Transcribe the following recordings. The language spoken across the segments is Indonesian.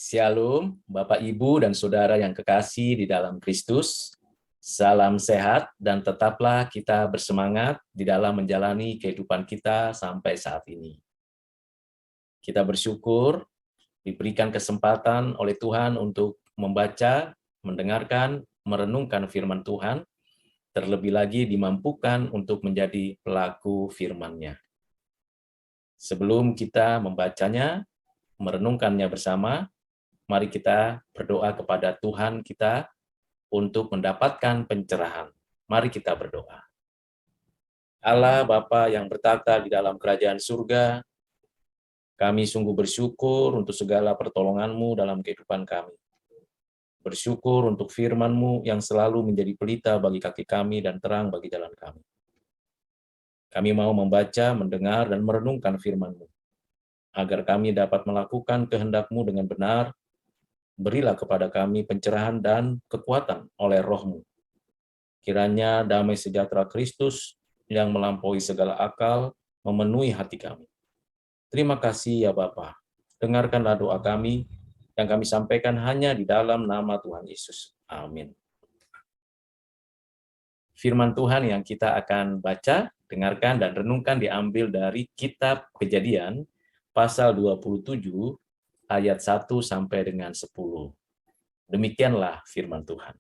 Shalom, Bapak, Ibu, dan Saudara yang kekasih di dalam Kristus. Salam sehat dan tetaplah kita bersemangat di dalam menjalani kehidupan kita sampai saat ini. Kita bersyukur diberikan kesempatan oleh Tuhan untuk membaca, mendengarkan, merenungkan firman Tuhan, terlebih lagi dimampukan untuk menjadi pelaku firman-Nya. Sebelum kita membacanya, merenungkannya bersama, mari kita berdoa kepada Tuhan kita untuk mendapatkan pencerahan. Mari kita berdoa. Allah Bapa yang bertata di dalam kerajaan surga, kami sungguh bersyukur untuk segala pertolongan-Mu dalam kehidupan kami. Bersyukur untuk firman-Mu yang selalu menjadi pelita bagi kaki kami dan terang bagi jalan kami. Kami mau membaca, mendengar, dan merenungkan firman-Mu, agar kami dapat melakukan kehendak-Mu dengan benar. Berilah kepada kami pencerahan dan kekuatan oleh Roh-Mu. Kiranya damai sejahtera Kristus yang melampaui segala akal memenuhi hati kami. Terima kasih ya Bapa. Dengarkanlah doa kami yang kami sampaikan hanya di dalam nama Tuhan Yesus. Amin. Firman Tuhan yang kita akan baca, dengarkan, dan renungkan diambil dari kitab Kejadian pasal 27 ayat 1 sampai dengan 10. Demikianlah firman Tuhan.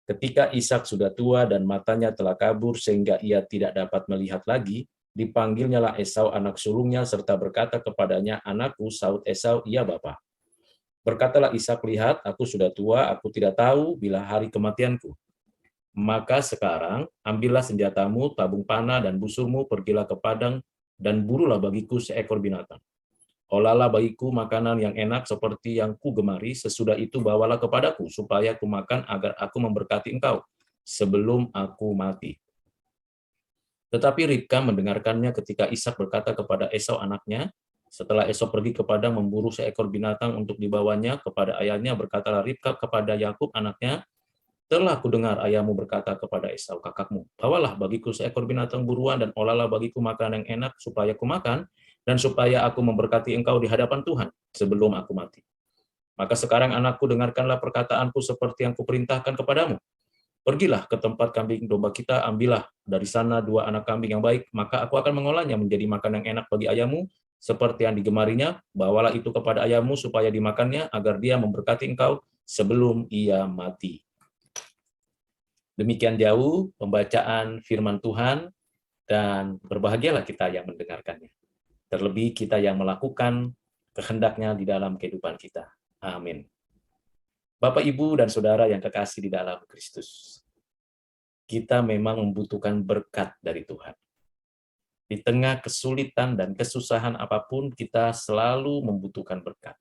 Ketika Ishak sudah tua dan matanya telah kabur sehingga ia tidak dapat melihat lagi, dipanggilnyalah Esau anak sulungnya serta berkata kepadanya, "Anakku," sahut Esau, "Iya Bapa." Berkatalah Ishak, "Lihat, aku sudah tua, aku tidak tahu bila hari kematianku. Maka sekarang ambillah senjatamu, tabung panah dan busurmu, pergilah ke padang dan burulah bagiku seekor binatang. Olahlah bagiku makanan yang enak seperti yang kugemari, sesudah itu bawalah kepadaku, supaya kumakan agar aku memberkati engkau sebelum aku mati." Tetapi Ribka mendengarkannya ketika Ishak berkata kepada Esau anaknya, setelah Esau pergi ke padang memburu seekor binatang untuk dibawanya kepada ayahnya, berkatalah Ribka kepada Yakub anaknya, "Telah kudengar ayahmu berkata kepada Esau kakakmu, bawalah bagiku seekor binatang buruan dan olahlah bagiku makanan yang enak supaya kumakan, dan supaya aku memberkati engkau di hadapan Tuhan sebelum aku mati. Maka sekarang anakku, dengarkanlah perkataanku seperti yang kuperintahkan kepadamu. Pergilah ke tempat kambing domba kita, ambillah dari sana 2 anak kambing yang baik, maka aku akan mengolahnya menjadi makanan yang enak bagi ayahmu, seperti yang digemarinya. Bawalah itu kepada ayahmu supaya dimakannya, agar dia memberkati engkau sebelum ia mati." Demikian jauh pembacaan firman Tuhan, dan berbahagialah kita yang mendengarkannya. Terlebih kita yang melakukan kehendaknya di dalam kehidupan kita. Amin. Bapak, Ibu, dan Saudara yang kekasih di dalam Kristus, kita memang membutuhkan berkat dari Tuhan. Di tengah kesulitan dan kesusahan apapun, kita selalu membutuhkan berkat.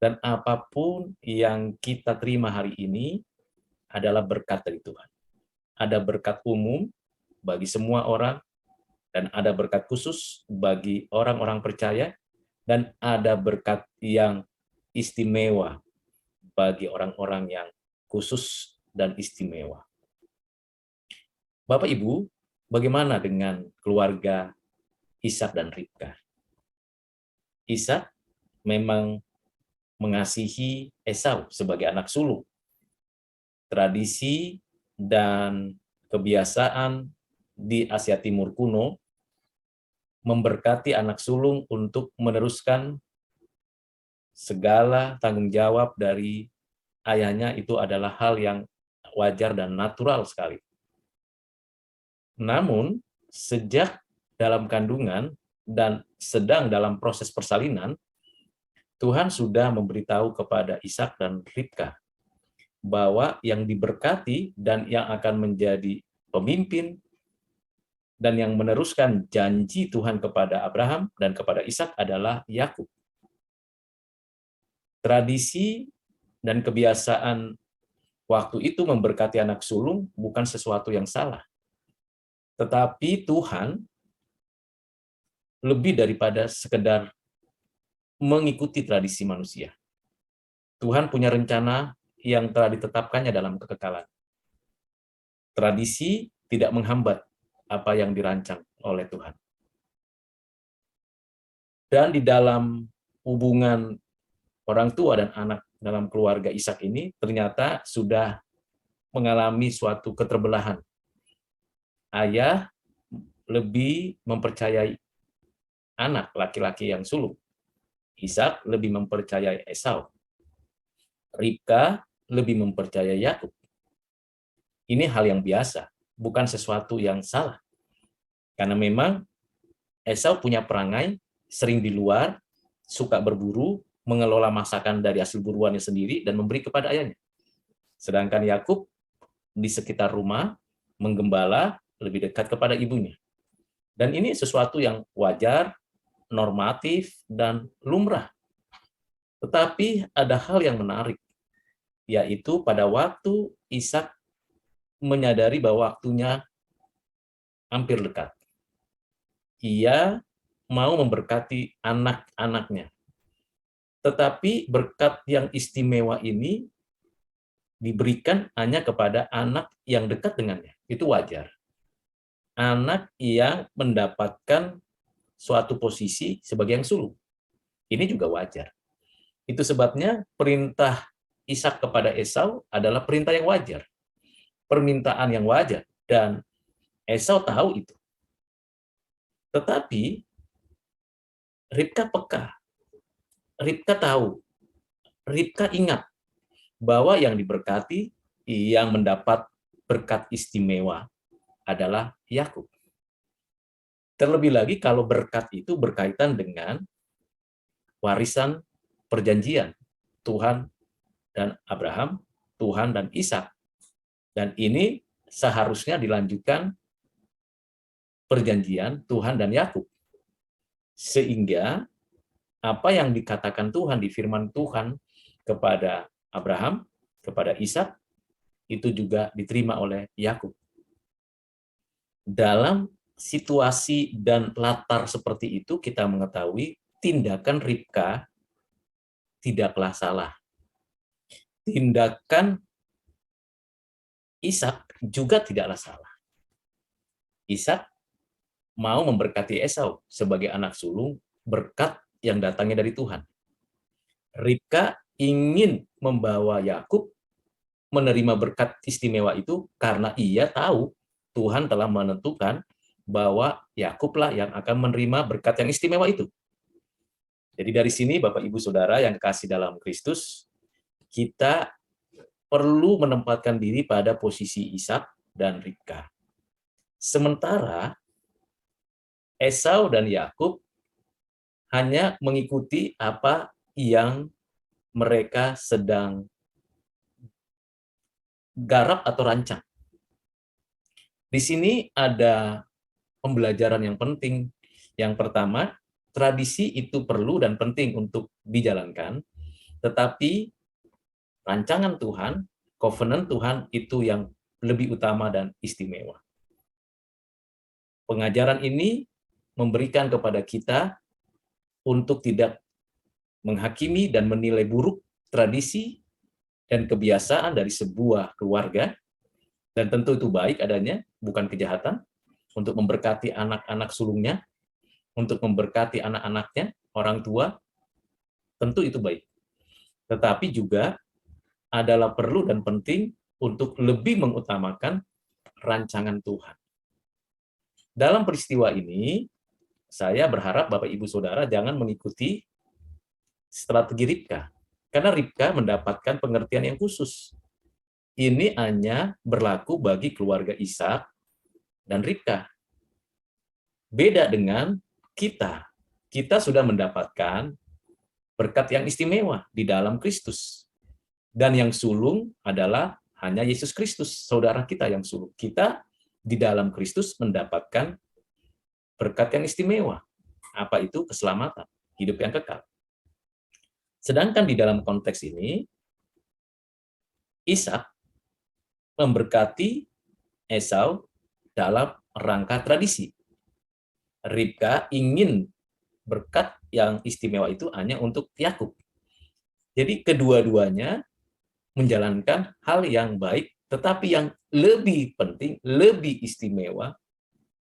Dan apapun yang kita terima hari ini adalah berkat dari Tuhan. Ada berkat umum bagi semua orang, dan ada berkat khusus bagi orang-orang percaya, dan ada berkat yang istimewa bagi orang-orang yang khusus dan istimewa. Bapak Ibu, bagaimana dengan keluarga Ishak dan Ribka? Ishak memang mengasihi Esau sebagai anak sulung. Tradisi dan kebiasaan di Asia Timur kuno memberkati anak sulung untuk meneruskan segala tanggung jawab dari ayahnya. Itu adalah hal yang wajar dan natural sekali. Namun, sejak dalam kandungan dan sedang dalam proses persalinan, Tuhan sudah memberitahu kepada Ishak dan Ribka bahwa yang diberkati dan yang akan menjadi pemimpin dan yang meneruskan janji Tuhan kepada Abraham dan kepada Ishak adalah Yakub. Tradisi dan kebiasaan waktu itu memberkati anak sulung bukan sesuatu yang salah. Tetapi Tuhan lebih daripada sekedar mengikuti tradisi manusia. Tuhan punya rencana yang telah ditetapkannya dalam kekekalan. Tradisi tidak menghambat apa yang dirancang oleh Tuhan. Dan di dalam hubungan orang tua dan anak dalam keluarga Ishak ini ternyata sudah mengalami suatu keterbelahan. Ayah lebih mempercayai anak laki-laki yang sulung. Ishak lebih mempercayai Esau. Ribka lebih mempercayai Yakub. Ini hal yang biasa, bukan sesuatu yang salah. Karena memang Esau punya perangai, sering di luar, suka berburu, mengelola masakan dari hasil buruannya sendiri, dan memberi kepada ayahnya. Sedangkan Yakub di sekitar rumah, menggembala, lebih dekat kepada ibunya. Dan ini sesuatu yang wajar, normatif, dan lumrah. Tetapi ada hal yang menarik, yaitu pada waktu Ishak menyadari bahwa waktunya hampir dekat. Ia mau memberkati anak-anaknya. Tetapi berkat yang istimewa ini diberikan hanya kepada anak yang dekat dengannya. Itu wajar. Anak yang mendapatkan suatu posisi sebagai yang sulung. Ini juga wajar. Itu sebabnya perintah Ishak kepada Esau adalah perintah yang wajar. Permintaan yang wajar. Dan Esau tahu itu. Tetapi Ribka peka. Ribka tahu. Ribka ingat bahwa yang diberkati, yang mendapat berkat istimewa adalah Yakub. Terlebih lagi kalau berkat itu berkaitan dengan warisan perjanjian Tuhan dan Abraham, Tuhan dan Ishak. Dan ini seharusnya dilanjutkan perjanjian Tuhan dan Yakub. Sehingga apa yang dikatakan Tuhan di firman Tuhan kepada Abraham, kepada Ishak, itu juga diterima oleh Yakub. Dalam situasi dan latar seperti itu, kita mengetahui tindakan Ribka tidaklah salah. Tindakan Ishak juga tidaklah salah. Ishak mau memberkati Esau sebagai anak sulung, berkat yang datangnya dari Tuhan. Ribka ingin membawa Yakub menerima berkat istimewa itu karena ia tahu Tuhan telah menentukan bahwa Yakublah yang akan menerima berkat yang istimewa itu. Jadi dari sini Bapak Ibu Saudara yang kasih dalam Kristus, kita perlu menempatkan diri pada posisi Ishak dan Ribka. Sementara Esau dan Yakub hanya mengikuti apa yang mereka sedang garap atau rancang. Di sini ada pembelajaran yang penting. Yang pertama, tradisi itu perlu dan penting untuk dijalankan, tetapi rancangan Tuhan, covenant Tuhan itu yang lebih utama dan istimewa. Pengajaran ini memberikan kepada kita untuk tidak menghakimi dan menilai buruk tradisi dan kebiasaan dari sebuah keluarga, dan tentu itu baik adanya, bukan kejahatan, untuk memberkati anak-anak sulungnya, untuk memberkati anak-anaknya, orang tua, tentu itu baik. Tetapi juga adalah perlu dan penting untuk lebih mengutamakan rancangan Tuhan. Dalam peristiwa ini, saya berharap Bapak Ibu Saudara jangan mengikuti strategi Ribka, karena Ribka mendapatkan pengertian yang khusus. Ini hanya berlaku bagi keluarga Ishak dan Ribka. Beda dengan kita. Kita sudah mendapatkan berkat yang istimewa di dalam Kristus. Dan yang sulung adalah hanya Yesus Kristus, saudara kita yang sulung. Kita di dalam Kristus mendapatkan berkat yang istimewa. Apa itu? Keselamatan, hidup yang kekal. Sedangkan di dalam konteks ini, Ishak memberkati Esau dalam rangka tradisi. Ribka ingin berkat yang istimewa itu hanya untuk Yakub. Jadi kedua-duanya menjalankan hal yang baik, tetapi yang lebih penting, lebih istimewa,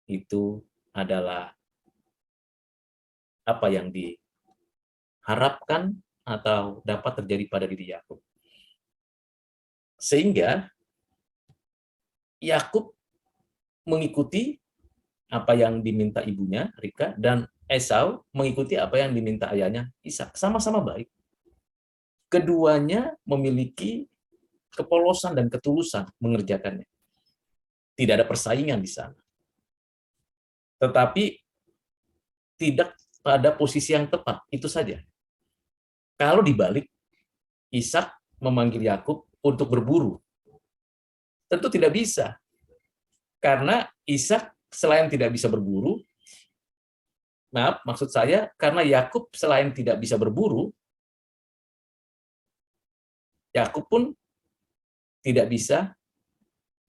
itu adalah apa yang diharapkan, atau dapat terjadi pada diri Yakub. Sehingga Yakub mengikuti apa yang diminta ibunya, Ribka, dan Esau mengikuti apa yang diminta ayahnya, Ishak. Sama-sama baik. Keduanya memiliki kepolosan dan ketulusan mengerjakannya. Tidak ada persaingan di sana. Tetapi tidak pada posisi yang tepat, itu saja. Kalau dibalik, Ishak memanggil Yakub untuk berburu. Tentu tidak bisa. Karena Ishak selain tidak bisa berburu, maksud saya, karena Yakub selain tidak bisa berburu, Yakub pun tidak bisa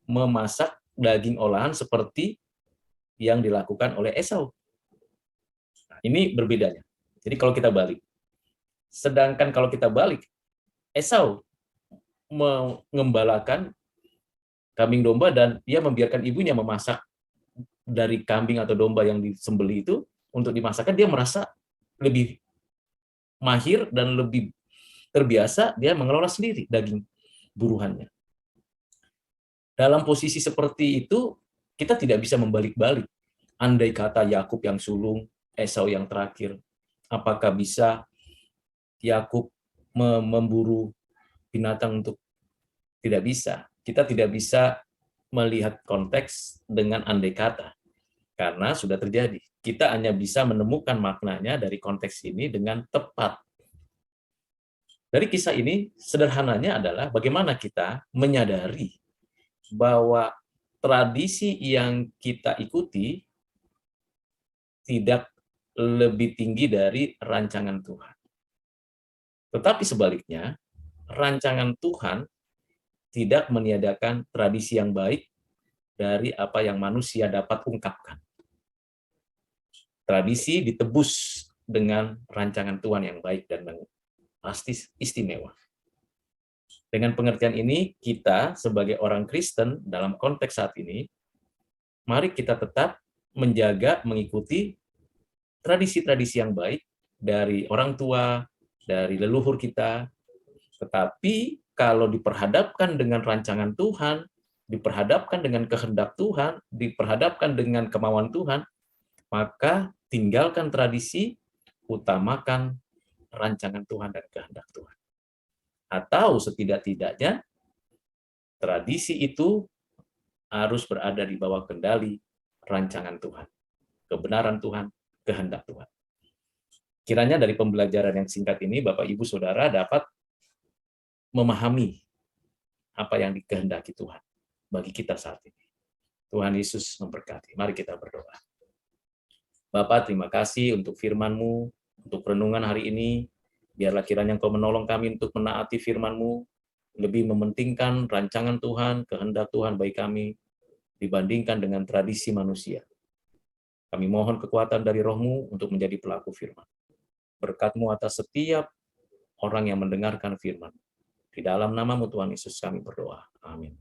memasak daging olahan seperti yang dilakukan oleh Esau. Nah, ini berbedanya. Jadi kalau kita balik. Sedangkan kalau kita balik, Esau mengembalakan kambing domba dan dia membiarkan ibunya memasak dari kambing atau domba yang disembelih itu untuk dimasakkan. Dia merasa lebih mahir dan lebih terbiasa, dia mengelola sendiri daging buruhannya. Dalam posisi seperti itu, kita tidak bisa membalik-balik. Andai kata Yakub yang sulung, Esau yang terakhir, apakah bisa Yakub memburu binatang untuk? Tidak bisa. Kita tidak bisa melihat konteks dengan andai kata, karena sudah terjadi. Kita hanya bisa menemukan maknanya dari konteks ini dengan tepat. Dari kisah ini, sederhananya adalah bagaimana kita menyadari bahwa tradisi yang kita ikuti tidak lebih tinggi dari rancangan Tuhan. Tetapi sebaliknya, rancangan Tuhan tidak meniadakan tradisi yang baik dari apa yang manusia dapat ungkapkan. Tradisi ditebus dengan rancangan Tuhan yang baik dan pasti istimewa. Dengan pengertian ini, kita sebagai orang Kristen dalam konteks saat ini, mari kita tetap menjaga, mengikuti tradisi-tradisi yang baik dari orang tua, dari leluhur kita. Tetapi kalau diperhadapkan dengan rancangan Tuhan, diperhadapkan dengan kehendak Tuhan, diperhadapkan dengan kemauan Tuhan, maka tinggalkan tradisi, utamakan rancangan Tuhan dan kehendak Tuhan. Atau setidak-tidaknya, tradisi itu harus berada di bawah kendali rancangan Tuhan, kebenaran Tuhan, kehendak Tuhan. Kiranya dari pembelajaran yang singkat ini, Bapak, Ibu, Saudara dapat memahami apa yang dikehendaki Tuhan bagi kita saat ini. Tuhan Yesus memberkati. Mari kita berdoa. Bapak, terima kasih untuk firman-Mu, untuk renungan hari ini. Biarlah kiranya Engkau menolong kami untuk menaati firman-Mu, lebih mementingkan rancangan Tuhan, kehendak Tuhan bagi kami, dibandingkan dengan tradisi manusia. Kami mohon kekuatan dari Roh-Mu untuk menjadi pelaku firman. Berkat-Mu atas setiap orang yang mendengarkan firman. Di dalam nama-Mu Tuhan Yesus kami berdoa. Amin.